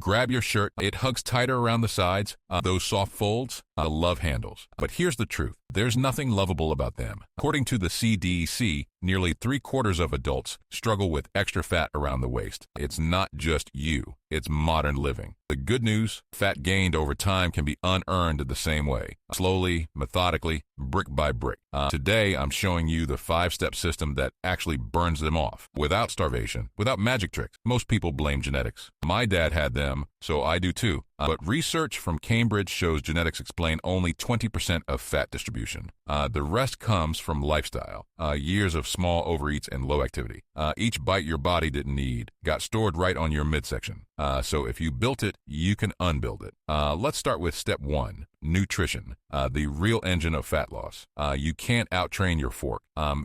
grab your shirt, it hugs tighter around the sides, those soft folds, love handles. But here's the truth. There's nothing lovable about them. According to the CDC, nearly 3/4 of adults struggle with extra fat around the waist. It's not just you. It's modern living. The good news, fat gained over time can be unearned the same way, slowly, methodically, brick by brick. Today, I'm showing you the 5-step system that actually burns them off, without starvation, without magic tricks. Most people blame genetics. My dad had them, so I do too. But research from Cambridge shows genetics explain only 20% of fat distribution. The rest comes from lifestyle, years of small overeats and low activity. Each bite your body didn't need got stored right on your midsection. So if you built it, you can unbuild it. Let's start with step 1, nutrition, the real engine of fat loss. You can't out-train your fork.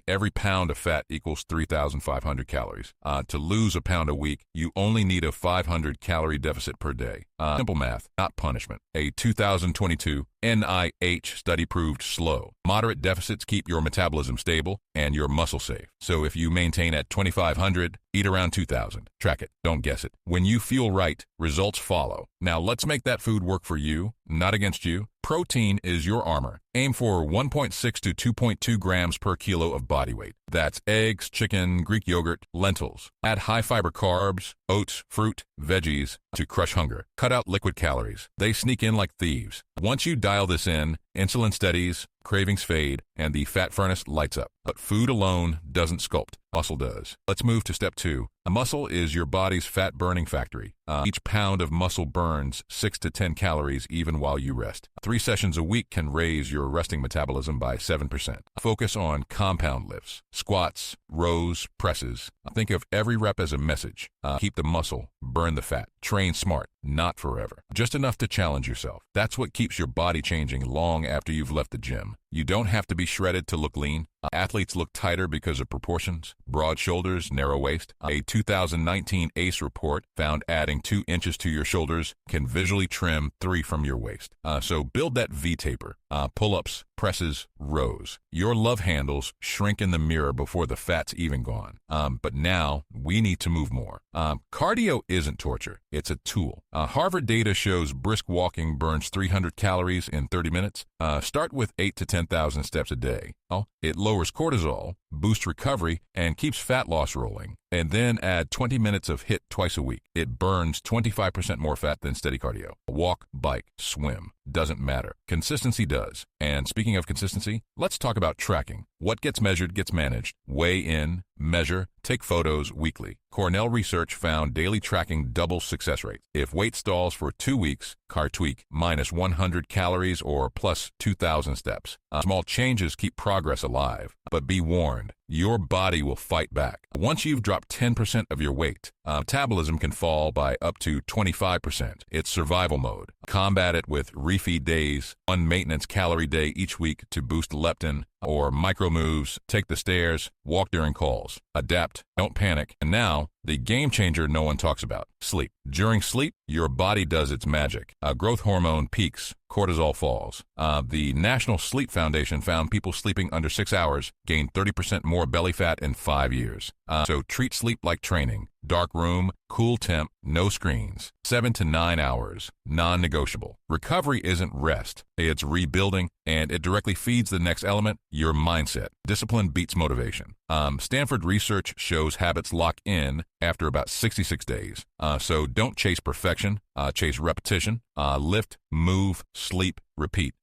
Every pound of fat equals 3,500 calories. To lose a pound a week, you only need a 500-calorie deficit per day. Simple math, not punishment. A 2022 NIH study proved slow. Moderate deficits keep your metabolism stable and your muscle safe. So if you maintain at 2,500, eat around 2,000. Track it. Don't guess it. When you feel right, results follow. Now let's make that food work for you, not against you. Protein is your armor. Aim for 1.6 to 2.2 grams per kilo of body weight. That's eggs, chicken, Greek yogurt, lentils. Add high-fiber carbs, oats, fruit, veggies to crush hunger. Cut out liquid calories. They sneak in like thieves. Once you dial this in, insulin steadies, cravings fade, and the fat furnace lights up. But food alone doesn't sculpt. Muscle does. Let's move to step 2. A muscle is your body's fat-burning factory. Each pound of muscle burns 6 to 10 calories even while you rest. 3 sessions a week can raise your resting metabolism by 7%. Focus on compound lifts, squats, rows, presses. Think of every rep as a message. Keep the muscle, burn the fat. Train smart, not forever. Just enough to challenge yourself. That's what keeps your body changing long after you've left the gym. You don't have to be shredded to look lean. Athletes look tighter because of proportions, broad shoulders, narrow waist. A 2019 ACE report found adding 2 inches to your shoulders can visually trim 3 from your waist. So build that V-taper. Pull-ups, presses, rows. Your love handles shrink in the mirror before the fat's even gone. But now we need to move more. Cardio isn't torture. It's a tool. Harvard data shows brisk walking burns 300 calories in 30 minutes. Start with 8 to 10,000 steps a day. It lowers cortisol, boosts recovery, and keeps fat loss rolling. And then add 20 minutes of HIIT twice a week. It burns 25% more fat than steady cardio. Walk, bike, swim. Doesn't matter. Consistency does. And speaking of consistency, let's talk about tracking. What gets measured gets managed. Weigh in, measure, take photos weekly. Cornell research found daily tracking doubles success rates. If weight stalls for 2 weeks, car tweak, minus 100 calories or plus 2,000 steps. Small changes keep progress alive. But be warned, your body will fight back. Once you've dropped 10% of your weight, metabolism can fall by up to 25%. It's survival mode. Combat it with refeed days, 1 maintenance calorie day each week to boost leptin, or micro moves, take the stairs, walk during calls. Adapt, don't panic. And now, the game changer no one talks about, sleep. During sleep, your body does its magic. Growth hormone peaks, cortisol falls. The National Sleep Foundation found people sleeping under 6 hours gained 30% more belly fat in 5 years. So treat sleep like training. Dark room, cool temp, no screens. 7 to 9 hours, non-negotiable. Recovery isn't rest. It's rebuilding, and it directly feeds the next element, your mindset. Discipline beats motivation. Stanford research shows habits lock in after about 66 days. So don't chase perfection, chase repetition. Lift, move, sleep, repeat.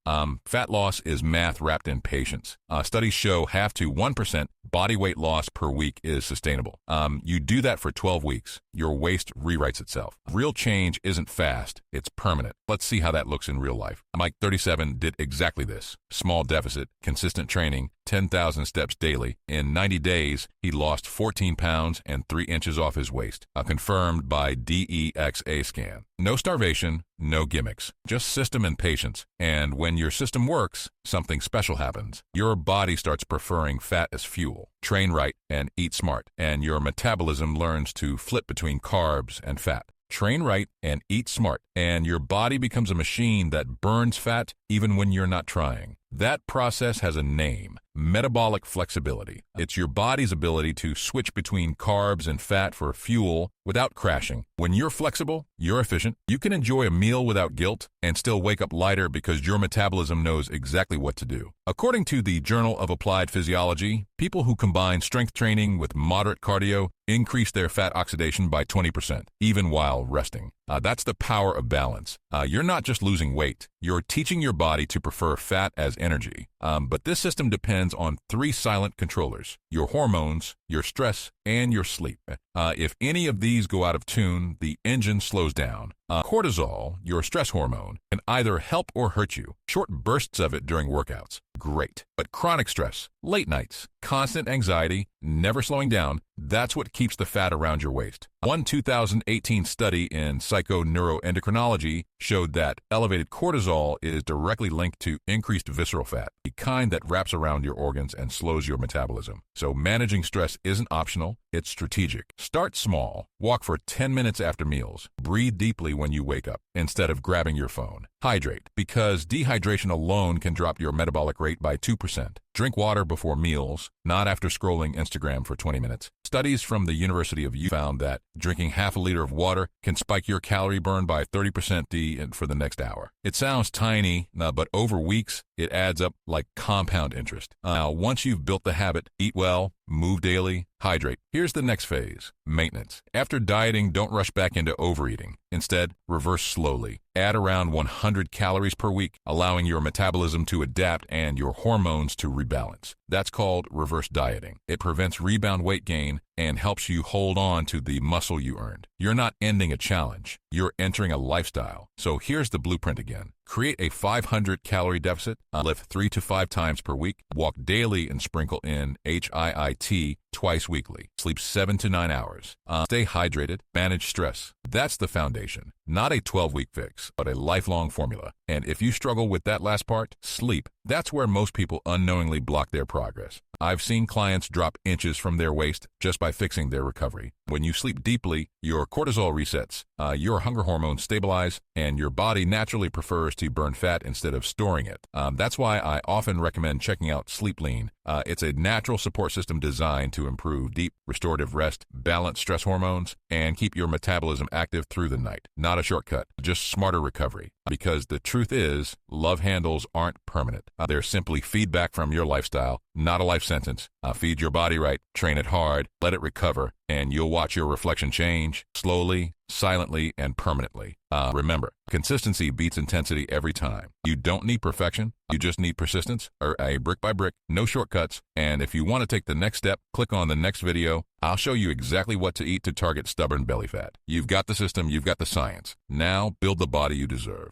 Fat loss is math wrapped in patience. Studies show half to 1% body weight loss per week is sustainable. You do that for 12 weeks. Your waist rewrites itself. Real change isn't fast, it's permanent. Let's see how that looks in real life. Mike, 37, did exactly this. Small deficit, consistent training, 10,000 steps daily. In 90 days, he lost 14 pounds and 3 inches off his waist, confirmed by DEXA scan. No starvation, no gimmicks, just system and patience. And when your system works, something special happens. Your body starts preferring fat as fuel. Train right and eat smart, and your metabolism learns to flip between carbs and fat. Train right and eat smart, and your body becomes a machine that burns fat even when you're not trying. That process has a name, Metabolic flexibility. It's your body's ability to switch between carbs and fat for fuel without crashing. When you're flexible, you're efficient. You can enjoy a meal without guilt and still wake up lighter because your metabolism knows exactly what to do. According to the Journal of Applied Physiology, people who combine strength training with moderate cardio increase their fat oxidation by 20%, even while resting. That's the power of balance. You're not just losing weight, you're teaching your body to prefer fat as energy. But this system depends on three silent controllers: your hormones, your stress, and your sleep. If any of these go out of tune, the engine slows down. Cortisol, your stress hormone, can either help or hurt you. Short bursts of it during workouts, great. But chronic stress, late nights, constant anxiety, never slowing down, that's what keeps the fat around your waist. One 2018 study in psychoneuroendocrinology showed that elevated cortisol is directly linked to increased visceral fat, the kind that wraps around your organs and slows your metabolism. So managing stress isn't optional, it's strategic. Start small. Walk for 10 minutes after meals. Breathe deeply when you wake up instead of grabbing your phone. Hydrate, because dehydration alone can drop your metabolic rate by 2%. Drink water before meals, not after scrolling Instagram for 20 minutes. Studies from the University of Utah found that drinking half a liter of water can spike your calorie burn by 30% for the next hour. It sounds tiny, but over weeks, it adds up like compound interest. Now, once you've built the habit, eat well, move daily, hydrate. Here's the next phase: maintenance. After dieting, don't rush back into overeating. Instead, reverse slowly. Add around 100 calories per week, allowing your metabolism to adapt and your hormones to rebalance. That's called reverse dieting. It prevents rebound weight gain and helps you hold on to the muscle you earned. You're not ending a challenge. You're entering a lifestyle. So here's the blueprint again. Create a 500 calorie deficit, lift 3 to 5 times per week, walk daily and sprinkle in HIIT twice weekly, sleep 7 to 9 hours, stay hydrated, manage stress. That's the foundation. Not a 12-week fix, but a lifelong formula. And if you struggle with that last part, sleep, that's where most people unknowingly block their progress. I've seen clients drop inches from their waist just by fixing their recovery. When you sleep deeply, your cortisol resets, your hunger hormones stabilize, and your body naturally prefers to burn fat instead of storing it. That's why I often recommend checking out Sleep Lean. It's a natural support system designed to improve deep, restorative rest, balance stress hormones, and keep your metabolism active through the night. Not a shortcut, just smarter recovery. Because the truth is, love handles aren't permanent. They're simply feedback from your lifestyle, not a life sentence. Feed your body right, train it hard, let it recover, and you'll watch your reflection change slowly, silently, and permanently. Remember, consistency beats intensity every time. You don't need perfection. You just need persistence, or a brick by brick, no shortcuts. And if you want to take the next step, click on the next video. I'll show you exactly what to eat to target stubborn belly fat. You've got the system, you've got the science. Now build the body you deserve.